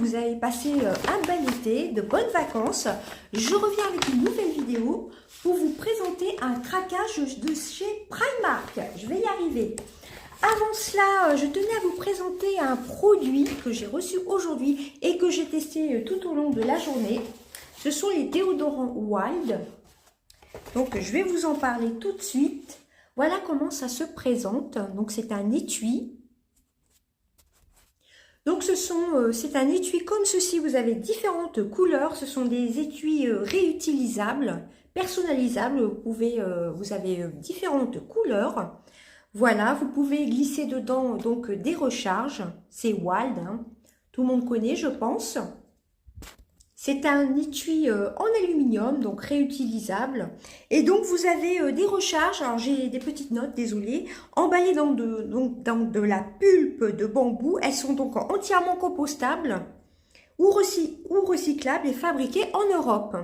vous avez passé un bel été, de bonnes vacances. Je reviens avec une nouvelle vidéo pour vous présenter un craquage de chez Primark. Je vais y arriver. Avant cela, je tenais à vous présenter un produit que j'ai reçu aujourd'hui et que j'ai testé tout au long de la journée. Ce sont les déodorants Wild. Donc, je vais vous en parler tout de suite. Voilà comment ça se présente. Donc, c'est un étui. Donc, c'est un étui comme ceci. Vous avez différentes couleurs. Ce sont des étuis réutilisables, personnalisables. Vous avez différentes couleurs. Voilà, vous pouvez glisser dedans donc des recharges. C'est Wild, hein. Tout le monde connaît, je pense. C'est un étui en aluminium, donc réutilisable. Et donc, vous avez des recharges. Alors, j'ai des petites notes, désolé. Emballées dans de la pulpe de bambou. Elles sont donc entièrement compostables ou recyclables et fabriquées en Europe.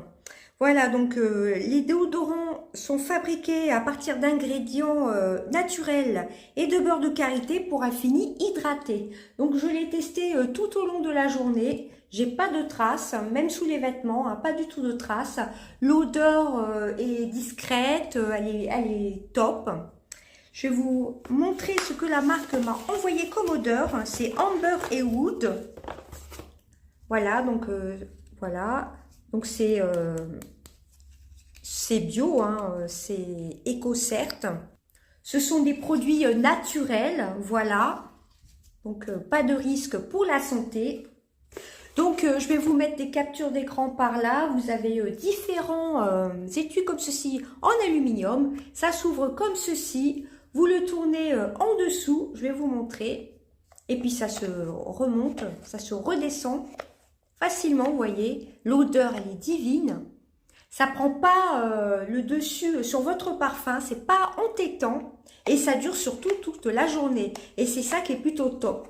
Voilà, donc les déodorants sont fabriqués à partir d'ingrédients naturels et de beurre de karité pour un fini hydraté. Donc, je l'ai testé tout au long de la journée. J'ai pas de traces, même sous les vêtements, hein, pas du tout de traces. L'odeur est discrète, elle est top. Je vais vous montrer ce que la marque m'a envoyé comme odeur. C'est Amber et Wood. Voilà, donc voilà. Donc c'est bio, hein, c'est EcoCert. Ce sont des produits naturels, voilà. Donc pas de risque pour la santé. Donc, je vais vous mettre des captures d'écran par là. Vous avez différents étuis comme ceci en aluminium. Ça s'ouvre comme ceci. Vous le tournez en dessous. Je vais vous montrer. Et puis, ça se remonte, ça se redescend facilement, vous voyez. L'odeur, elle est divine. Ça prend pas le dessus sur votre parfum. C'est pas entêtant. Et ça dure surtout toute la journée. Et c'est ça qui est plutôt top.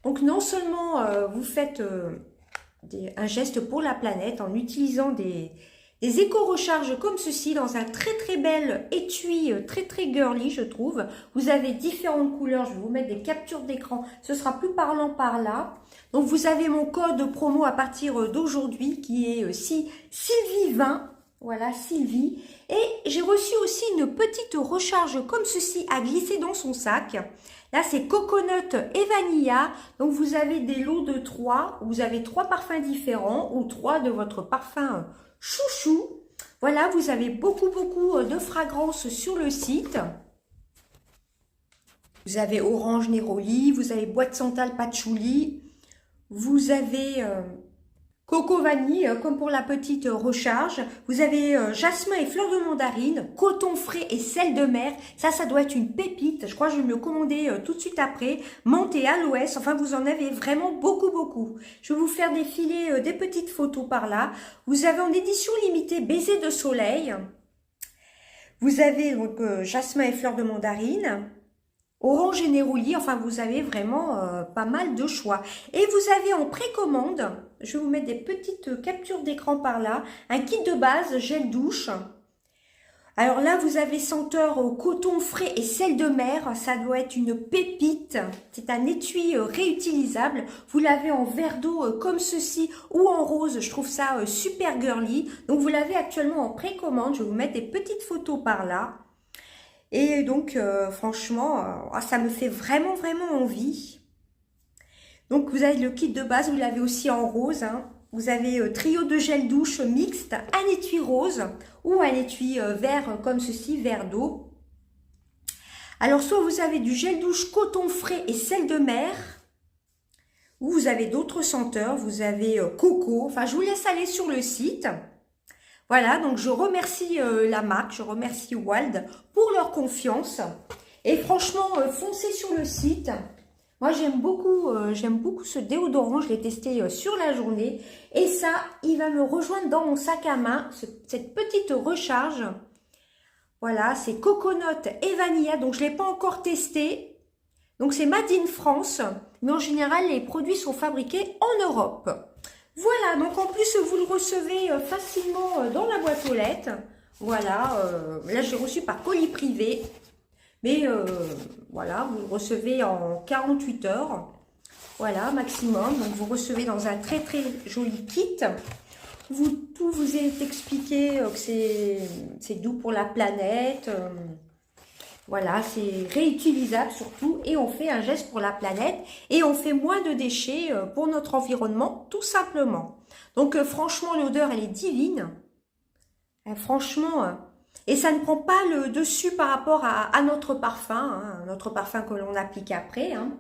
Donc, non seulement vous faites... un geste pour la planète en utilisant des éco-recharges comme ceci dans un très bel étui, très girly je trouve. Vous avez différentes couleurs, je vais vous mettre des captures d'écran, ce sera plus parlant par là. Donc vous avez mon code promo à partir d'aujourd'hui qui est Sylvie20, voilà Sylvie. Et j'ai reçu aussi une petite recharge comme ceci à glisser dans son sac. Là, c'est Coconut et Vanilla. Donc, vous avez des lots de 3. Vous avez 3 parfums différents ou 3 de votre parfum chouchou. Voilà, vous avez beaucoup de fragrances sur le site. Vous avez Orange Neroli, vous avez Boîte Santal Patchouli. Vous avez... Coco vanille, comme pour la petite recharge. Vous avez jasmin et fleur de mandarine, coton frais et sel de mer. Ça doit être une pépite. Je crois que je vais me le commander tout de suite après. Menthe et aloès. Enfin, vous en avez vraiment beaucoup. Je vais vous faire défiler des petites photos par là. Vous avez en édition limitée Baiser de soleil. Vous avez donc jasmin et fleur de mandarine. Orange et Neroli, enfin vous avez vraiment pas mal de choix. Et vous avez en précommande, je vais vous mettre des petites captures d'écran par là, un kit de base, gel douche. Alors là, vous avez senteur coton frais et sel de mer, ça doit être une pépite. C'est un étui réutilisable. Vous l'avez en verre d'eau comme ceci ou en rose, je trouve ça super girly. Donc vous l'avez actuellement en précommande, je vais vous mettre des petites photos par là. Et donc, franchement, ça me fait vraiment envie. Donc, vous avez le kit de base, vous l'avez aussi en rose. Hein. Vous avez trio de gel douche mixte, un étui rose ou un étui vert comme ceci, vert d'eau. Alors, soit vous avez du gel douche coton frais et sel de mer, ou vous avez d'autres senteurs, vous avez coco. Enfin, je vous laisse aller sur le site. Voilà, donc je remercie la marque, je remercie Wild pour leur confiance. Et franchement, foncez sur le site. Moi, j'aime beaucoup ce déodorant, je l'ai testé sur la journée. Et ça, il va me rejoindre dans mon sac à main, cette petite recharge. Voilà, c'est Coconut et Vanilla, donc je ne l'ai pas encore testé. Donc c'est Made in France, mais en général, les produits sont fabriqués en Europe. Voilà, donc en plus, vous le recevez facilement dans la boîte aux lettres. Voilà, là, j'ai reçu par colis privé. Mais voilà, vous le recevez en 48 heures. Voilà, maximum. Donc, vous recevez dans un très très joli kit. Tout vous est expliqué que c'est doux pour la planète. Voilà, c'est réutilisable surtout. Et on fait un geste pour la planète. Et on fait moins de déchets pour notre environnement, tout simplement. Donc, franchement, l'odeur, elle est divine. Franchement... et ça ne prend pas le dessus par rapport à notre parfum que l'on applique après. Hein.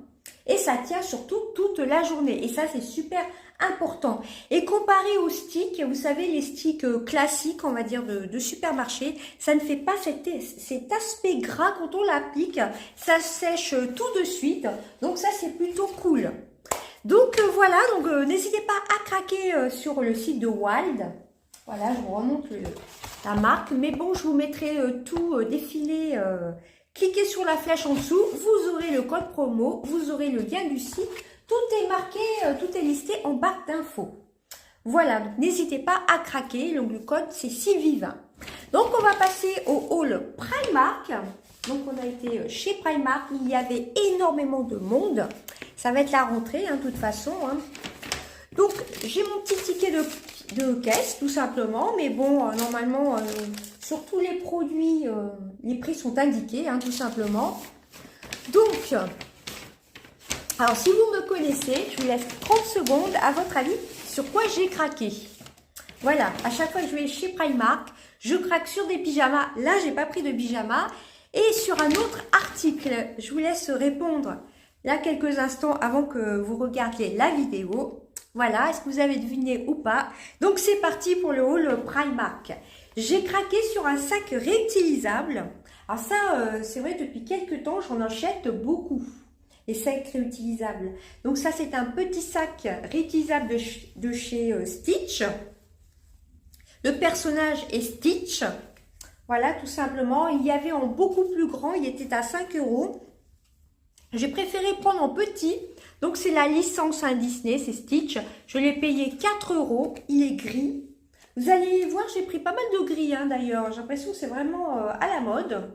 Et ça tient surtout toute la journée. Et ça, c'est super important. Et comparé aux sticks, vous savez, les sticks classiques, on va dire, de supermarché, ça ne fait pas cet aspect gras quand on l'applique. Ça sèche tout de suite. Donc ça, c'est plutôt cool. Donc voilà, donc n'hésitez pas à craquer sur le site de Wild. Voilà, je vous remonte la marque. Mais bon, je vous mettrai tout défilé. Cliquez sur la flèche en dessous. Vous aurez le code promo. Vous aurez le lien du site. Tout est marqué, tout est listé en barre d'infos. Voilà, donc n'hésitez pas à craquer. Donc le code, c'est Sylvie20. Donc on va passer au haul Primark. Donc on a été chez Primark. Il y avait énormément de monde. Ça va être la rentrée, hein, de toute façon. Hein. Donc j'ai mon petit ticket de caisse tout simplement, mais bon normalement sur tous les produits les prix sont indiqués hein, tout simplement. Donc alors si vous me connaissez, je vous laisse 30 secondes à votre avis sur quoi j'ai craqué. Voilà, à chaque fois que je vais chez Primark, je craque sur des pyjamas. Là j'ai pas pris de pyjama. Et sur un autre article, je vous laisse répondre là quelques instants avant que vous regardiez la vidéo. Voilà, est-ce que vous avez deviné ou pas? Donc c'est parti pour le haul Primark. J'ai craqué sur un sac réutilisable. Alors ça, c'est vrai, depuis quelques temps, j'en achète beaucoup. Les sacs réutilisables. Donc ça, c'est un petit sac réutilisable de chez Stitch. Le personnage est Stitch. Voilà, tout simplement. Il y avait en beaucoup plus grand, il était à 5 €. J'ai préféré prendre en petit. Donc, c'est la licence Disney, c'est Stitch. Je l'ai payé 4 €. Il est gris. Vous allez voir, j'ai pris pas mal de gris hein, d'ailleurs. J'ai l'impression que c'est vraiment à la mode.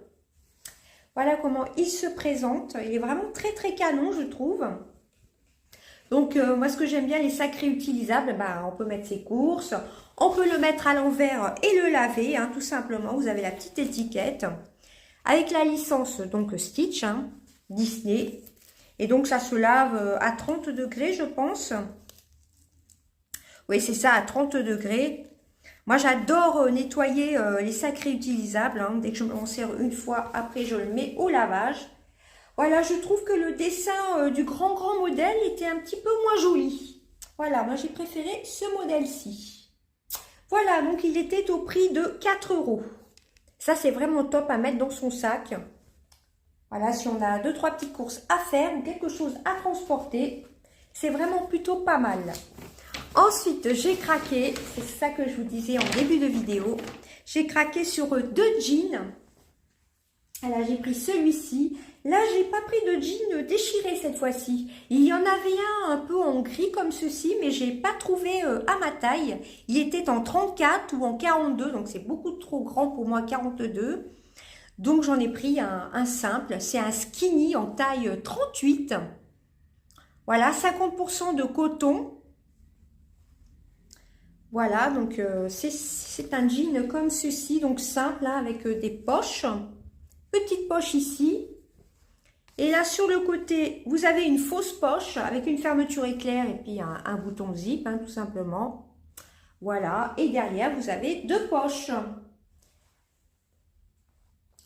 Voilà comment il se présente. Il est vraiment très très canon, je trouve. Donc, moi, ce que j'aime bien, les sacs réutilisables, bah, on peut mettre ses courses. On peut le mettre à l'envers et le laver, hein, tout simplement. Vous avez la petite étiquette. Avec la licence, donc Stitch, hein, Disney. Et donc, ça se lave à 30 degrés, je pense. Oui, c'est ça, à 30 degrés. Moi, j'adore nettoyer les sacs réutilisables. Hein. Dès que je m'en sers une fois, après, je le mets au lavage. Voilà, je trouve que le dessin du grand modèle était un petit peu moins joli. Voilà, moi, j'ai préféré ce modèle-ci. Voilà, donc il était au prix de 4 €. Ça, c'est vraiment top à mettre dans son sac. Voilà, si on a 2-3 petites courses à faire ou quelque chose à transporter, c'est vraiment plutôt pas mal. Ensuite, j'ai craqué, c'est ça que je vous disais en début de vidéo, j'ai craqué sur 2 jeans. Là, j'ai pris celui-ci. Là, j'ai pas pris de jean déchiré cette fois-ci. Il y en avait un peu en gris comme ceci, mais j'ai pas trouvé à ma taille. Il était en 34 ou en 42, donc c'est beaucoup trop grand pour moi, 42. Donc, j'en ai pris un simple. C'est un skinny en taille 38. Voilà, 50% de coton. Voilà, donc c'est un jean comme ceci, donc simple, là, avec des poches. Petite poche ici. Et là, sur le côté, vous avez une fausse poche avec une fermeture éclair et puis un bouton zip, hein, tout simplement. Voilà. Et derrière, vous avez 2 poches.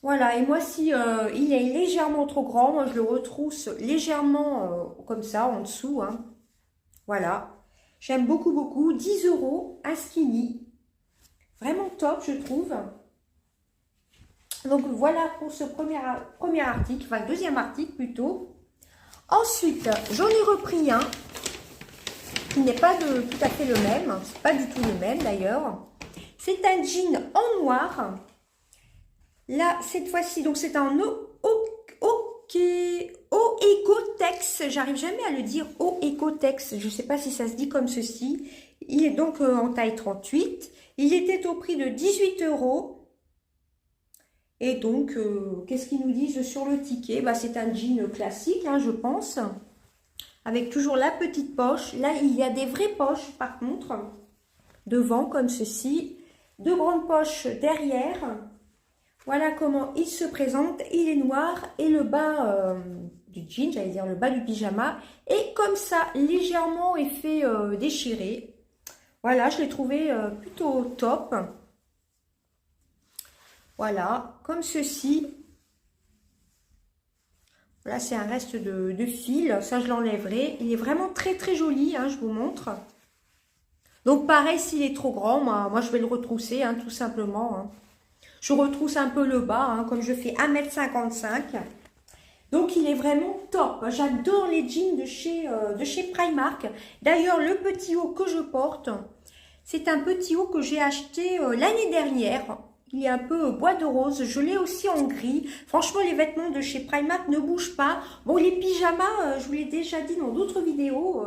Voilà. Et moi, si il est légèrement trop grand, moi, je le retrousse légèrement comme ça, en dessous. Hein. Voilà. J'aime beaucoup, beaucoup. 10 €, un skinny. Vraiment top, je trouve. Donc voilà pour ce premier article, enfin deuxième article plutôt. Ensuite, j'en ai repris un qui n'est pas tout à fait le même, c'est pas du tout le même d'ailleurs. C'est un jean en noir. Là, cette fois-ci, donc c'est un Oekotex, j'arrive jamais à le dire, Oekotex, je ne sais pas si ça se dit comme ceci. Il est donc en taille 38. Il était au prix de 18 €. Et donc, qu'est-ce qu'ils nous disent sur le ticket? Bah, c'est un jean classique, hein, je pense. avec toujours la petite poche. Là, il y a des vraies poches, par contre, devant, comme ceci. Deux grandes poches derrière. Voilà comment il se présente. Il est noir et le bas du jean, j'allais dire le bas du pyjama, est comme ça, légèrement effet déchiré. Voilà, je l'ai trouvé plutôt top. Voilà, comme ceci. Là, c'est un reste de fil. Ça, je l'enlèverai. Il est vraiment très, très joli, hein, je vous montre. Donc, pareil, s'il est trop grand, moi, je vais le retrousser, hein, tout simplement. Hein. Je retrousse un peu le bas, hein, comme je fais 1,55 m. Donc, il est vraiment top. J'adore les jeans de chez Primark. D'ailleurs, le petit haut que je porte, c'est un petit haut que j'ai acheté l'année dernière. Il est un peu bois de rose. Je l'ai aussi en gris. Franchement, les vêtements de chez Primark ne bougent pas. Bon, les pyjamas, je vous l'ai déjà dit dans d'autres vidéos,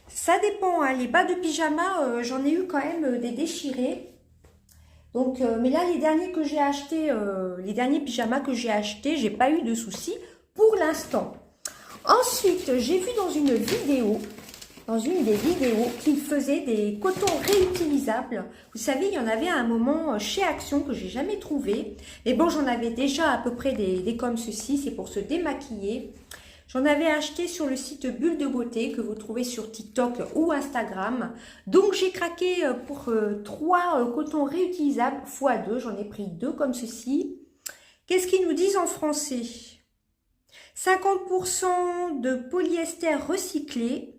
ça dépend. Hein. Les bas de pyjama, j'en ai eu quand même des déchirés. Donc, mais là, les derniers que j'ai achetés, les derniers pyjamas que j'ai achetés, j'ai pas eu de soucis pour l'instant. Ensuite, j'ai vu dans une des vidéos qu'il faisait des cotons réutilisables. Vous savez, il y en avait à un moment chez Action que j'ai jamais trouvé. Mais bon, j'en avais déjà à peu près des comme ceci, c'est pour se démaquiller. J'en avais acheté sur le site Bulle de Beauté que vous trouvez sur TikTok ou Instagram. Donc, j'ai craqué pour 3 cotons réutilisables x 2. J'en ai pris 2 comme ceci. Qu'est-ce qu'ils nous disent en français? 50% de polyester recyclé.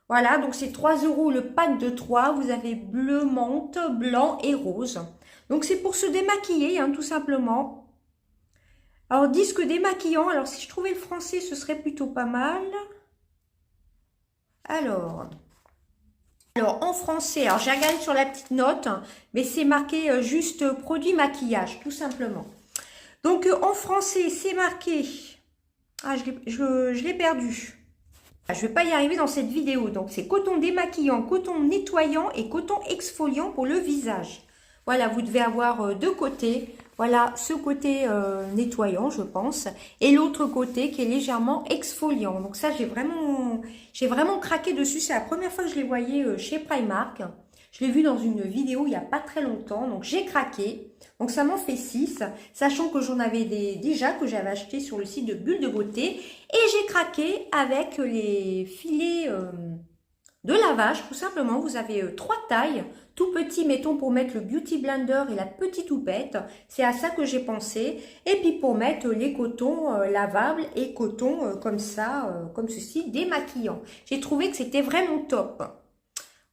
Voilà, donc c'est 3 € le pack de 3. Vous avez bleu, menthe, blanc et rose. Donc, c'est pour se démaquiller, hein, tout simplement. Alors, disque démaquillant. Alors, si je trouvais le français, ce serait plutôt pas mal. Alors en français, alors j'ai regardé sur la petite note, mais c'est marqué juste produit maquillage, tout simplement. Donc, en français, c'est marqué... Ah, je l'ai perdu. Je ne vais pas y arriver dans cette vidéo. Donc, c'est coton démaquillant, coton nettoyant et coton exfoliant pour le visage. Voilà, vous devez avoir 2 côtés. Voilà, ce côté nettoyant, je pense. Et l'autre côté qui est légèrement exfoliant. Donc ça, j'ai vraiment craqué dessus. C'est la première fois que je les voyais chez Primark. Je l'ai vu dans une vidéo il n'y a pas très longtemps. Donc, j'ai craqué. Donc, ça m'en fait 6. Sachant que j'en avais déjà que j'avais acheté sur le site de Bulle de Beauté. Et j'ai craqué avec les filets de lavage. Tout simplement, vous avez 3 tailles. Tout petit, mettons, pour mettre le Beauty Blender et la petite houppette. C'est à ça que j'ai pensé. Et puis, pour mettre les cotons lavables et cotons comme ça, comme ceci, démaquillants. J'ai trouvé que c'était vraiment top.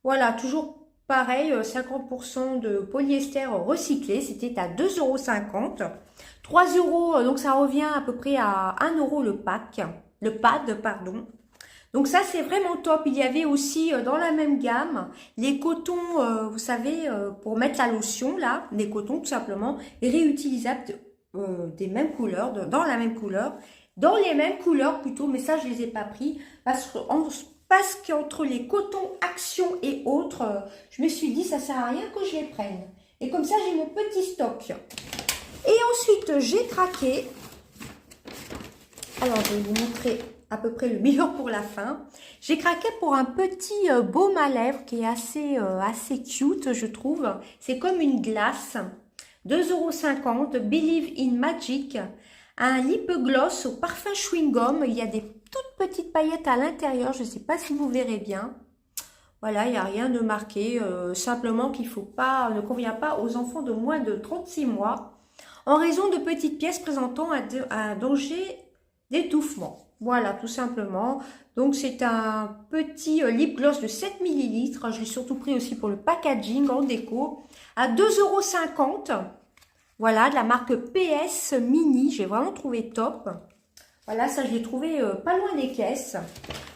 Voilà, toujours pareil, 50% de polyester recyclé, c'était à 2,50 €. 3 €, donc ça revient à peu près à 1 € le pad, pardon. Donc ça, c'est vraiment top. Il y avait aussi dans la même gamme les cotons, vous savez, pour mettre la lotion, là, les cotons tout simplement, réutilisables des mêmes couleurs, dans la même couleur, dans les mêmes couleurs plutôt, mais ça, je les ai pas pris parce qu'entre les cotons Action et autres, je me suis dit, ça sert à rien que je les prenne. Et comme ça, j'ai mon petit stock. Et ensuite, j'ai craqué. Alors, je vais vous montrer à peu près le meilleur pour la fin. J'ai craqué pour un petit baume à lèvres qui est assez cute, je trouve. C'est comme une glace. 2,50 €, Believe in Magic. Un lip gloss au parfum chewing-gum. Il y a des toutes petites paillettes à l'intérieur. Je ne sais pas si vous verrez bien. Voilà, il n'y a rien de marqué. Simplement qu'il ne convient pas aux enfants de moins de 36 mois. En raison de petites pièces présentant un danger d'étouffement. Voilà, tout simplement. Donc, c'est un petit lip gloss de 7 ml. Je l'ai surtout pris aussi pour le packaging en déco. À 2,50 €. Voilà, de la marque PS Mini. J'ai vraiment trouvé top. Voilà, ça, je l'ai trouvé pas loin des caisses.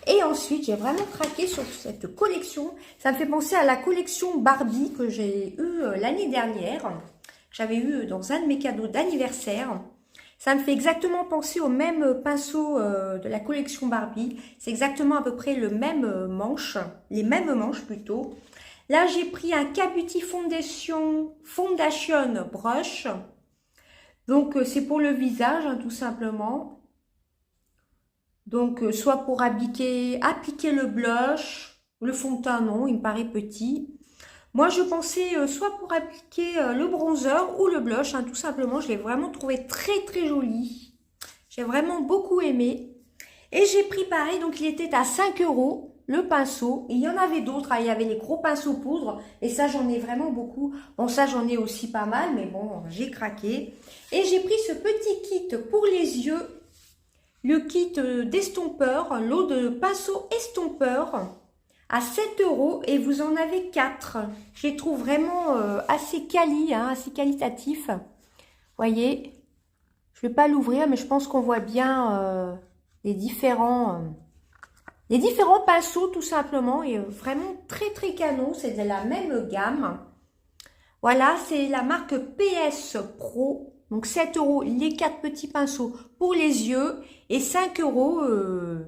Et ensuite, j'ai vraiment craqué sur cette collection. Ça me fait penser à la collection Barbie que j'ai eue l'année dernière. J'avais eu dans un de mes cadeaux d'anniversaire. Ça me fait exactement penser au même pinceau de la collection Barbie. C'est exactement à peu près le même manche, les mêmes manches plutôt. Là, j'ai pris un K-Beauty Foundation Brush. Donc, c'est pour le visage, hein, tout simplement. Donc, soit pour appliquer le blush, le fond de teint, non, il me paraît petit. Moi, je pensais soit pour appliquer le bronzer ou le blush, hein, tout simplement. Je l'ai vraiment trouvé très, très joli. J'ai vraiment beaucoup aimé. Et j'ai pris pareil, donc il était à 5 € le pinceau. Et il y en avait d'autres, hein, il y avait les gros pinceaux poudre. Et ça, j'en ai vraiment beaucoup. Bon, ça, j'en ai aussi pas mal, mais bon, j'ai craqué. Et j'ai pris ce petit kit pour les yeux. Le kit d'estompeur, lot de pinceaux estompeur à 7 € et vous en avez 4. Je les trouve vraiment assez quali, hein, assez qualitatifs. Voyez, je ne vais pas l'ouvrir, mais je pense qu'on voit bien les différents pinceaux tout simplement. Et vraiment très très canon, c'est de la même gamme. Voilà, c'est la marque PS Pro. Donc 7 € les 4 petits pinceaux pour les yeux et 5 €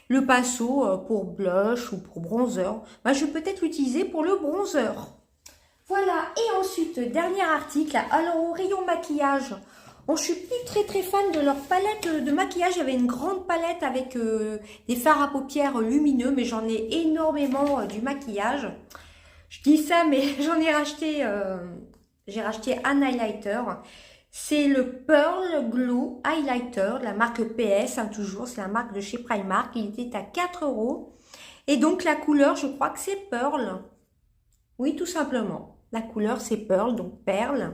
le pinceau pour blush ou pour bronzer. Bah, je vais peut-être l'utiliser pour le bronzer. Voilà, et ensuite, dernier article. Alors au rayon maquillage, bon, je suis plus très très fan de leur palette de maquillage. Il y avait une grande palette avec des fards à paupières lumineux, mais j'en ai énormément du maquillage. Je dis ça, mais j'en ai racheté, j'ai racheté un highlighter. C'est le Pearl Glow Highlighter, la marque PS, hein, toujours, c'est la marque de chez Primark. Il était à 4 €. Et donc la couleur, je crois que c'est Pearl. Oui, tout simplement. La couleur, c'est Pearl, donc perle.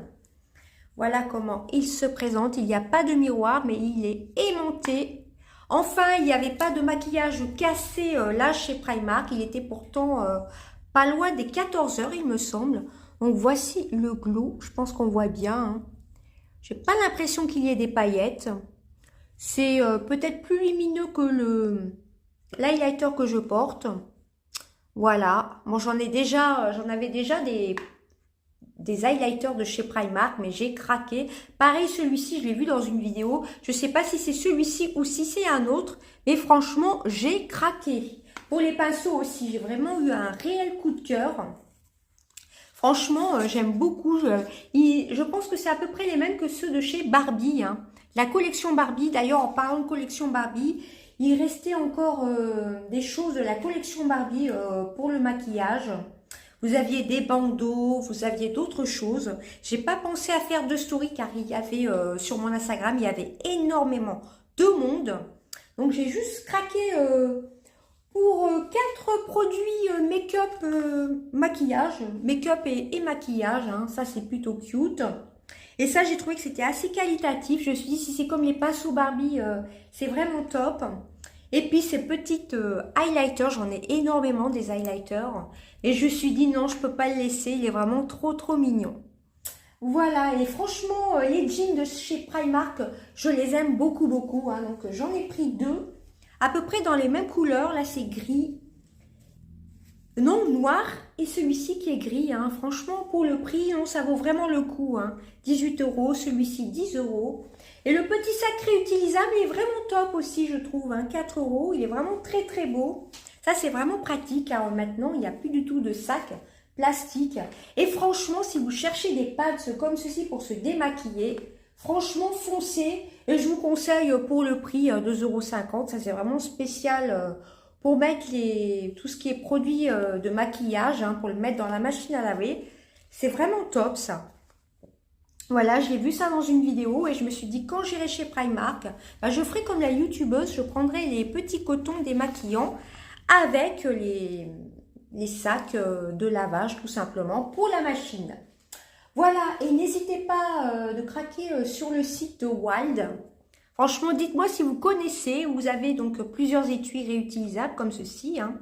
Voilà comment il se présente. Il n'y a pas de miroir, mais il est aimanté. Enfin, il n'y avait pas de maquillage cassé là chez Primark. Il était pourtant pas loin des 14 h, il me semble. Donc voici le glow. Je pense qu'on voit bien, hein. J'ai pas l'impression qu'il y ait des paillettes. C'est peut-être plus lumineux que l'highlighter que je porte. Voilà. Bon, j'en avais déjà des highlighters de chez Primark, mais j'ai craqué. Pareil, celui-ci, je l'ai vu dans une vidéo. Je sais pas si c'est celui-ci ou si c'est un autre, mais franchement, j'ai craqué. Pour les pinceaux aussi, j'ai vraiment eu un réel coup de cœur. Franchement, j'aime beaucoup. Je pense que c'est à peu près les mêmes que ceux de chez Barbie, hein. La collection Barbie, d'ailleurs, en parlant de collection Barbie, il restait encore des choses de la collection Barbie pour le maquillage. Vous aviez des bandeaux, vous aviez d'autres choses. J'ai pas pensé à faire de story car il y avait sur mon Instagram, il y avait énormément de monde. Donc j'ai juste craqué pour 4 produits make-up, maquillage, make-up et maquillage, hein. Ça c'est plutôt cute. Et ça j'ai trouvé que c'était assez qualitatif. Je me suis dit si c'est comme les pinceaux Barbie, c'est vraiment top. Et puis ces petites highlighters, j'en ai énormément des highlighters. Et je me suis dit non, je peux pas le laisser, il est vraiment trop trop mignon. Voilà, et franchement, les jeans de chez Primark, je les aime beaucoup beaucoup, hein. Donc j'en ai pris 2, à peu près dans les mêmes couleurs. Là c'est gris, non noir, et celui-ci qui est gris, hein. Franchement pour le prix, non, ça vaut vraiment le coup, hein. 18 €, celui-ci 10 €. Et le petit sac réutilisable est vraiment top aussi, je trouve, hein, 4 €. Il est vraiment très très beau. Ça, c'est vraiment pratique, car maintenant, il n'y a plus du tout de sac plastique. Et franchement, si vous cherchez des pads comme ceci pour se démaquiller, franchement, foncez. Et je vous conseille pour le prix 2,50 €. Ça, c'est vraiment spécial pour mettre tout ce qui est produit de maquillage, hein, pour le mettre dans la machine à laver. C'est vraiment top, ça. Voilà, j'ai vu ça dans une vidéo et je me suis dit quand j'irai chez Primark, bah, je ferai comme la youtubeuse, je prendrai les petits cotons démaquillants avec les sacs de lavage tout simplement pour la machine. Voilà, et n'hésitez pas de craquer sur le site de Wild. Franchement, dites-moi si vous connaissez, vous avez donc plusieurs étuis réutilisables comme ceci, hein.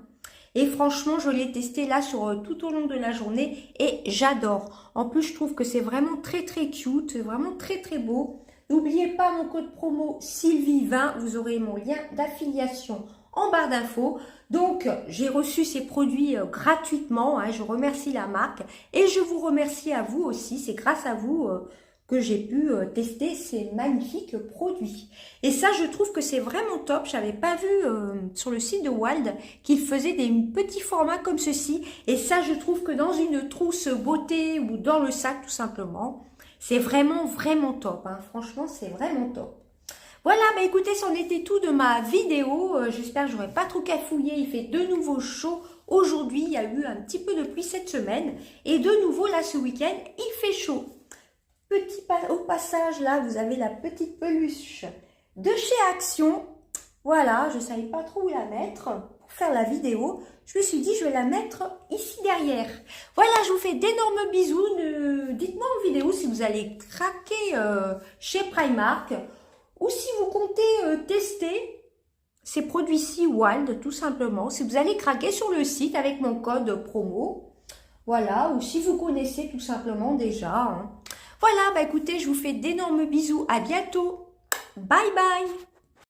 Et franchement, je l'ai testé là tout au long de la journée et j'adore. En plus, je trouve que c'est vraiment très très cute, vraiment très très beau. N'oubliez pas mon code promo Sylvie20, vous aurez mon lien d'affiliation en barre d'infos. Donc, j'ai reçu ces produits gratuitement, hein, je remercie la marque et je vous remercie à vous aussi, c'est grâce à vous que j'ai pu tester ces magnifiques produits. Et ça, je trouve que c'est vraiment top. Je n'avais pas vu sur le site de Wild qu'ils faisaient des petits formats comme ceci. Et ça, je trouve que dans une trousse beauté ou dans le sac, tout simplement, c'est vraiment, vraiment top, hein. Franchement, c'est vraiment top. Voilà, bah écoutez, c'en était tout de ma vidéo. J'espère que j'aurai pas trop cafouillé. Il fait de nouveau chaud. Aujourd'hui, il y a eu un petit peu de pluie cette semaine. Et de nouveau, là, ce week-end, il fait chaud. Au passage, là, vous avez la petite peluche de chez Action. Voilà, je ne savais pas trop où la mettre pour faire la vidéo. Je me suis dit, je vais la mettre ici derrière. Voilà, je vous fais d'énormes bisous. Dites-moi en vidéo si vous allez craquer chez Primark ou si vous comptez tester ces produits-ci Wild, tout simplement. Si vous allez craquer sur le site avec mon code promo. Voilà, ou si vous connaissez tout simplement déjà. Hein. Voilà, bah écoutez, je vous fais d'énormes bisous. À bientôt. Bye bye.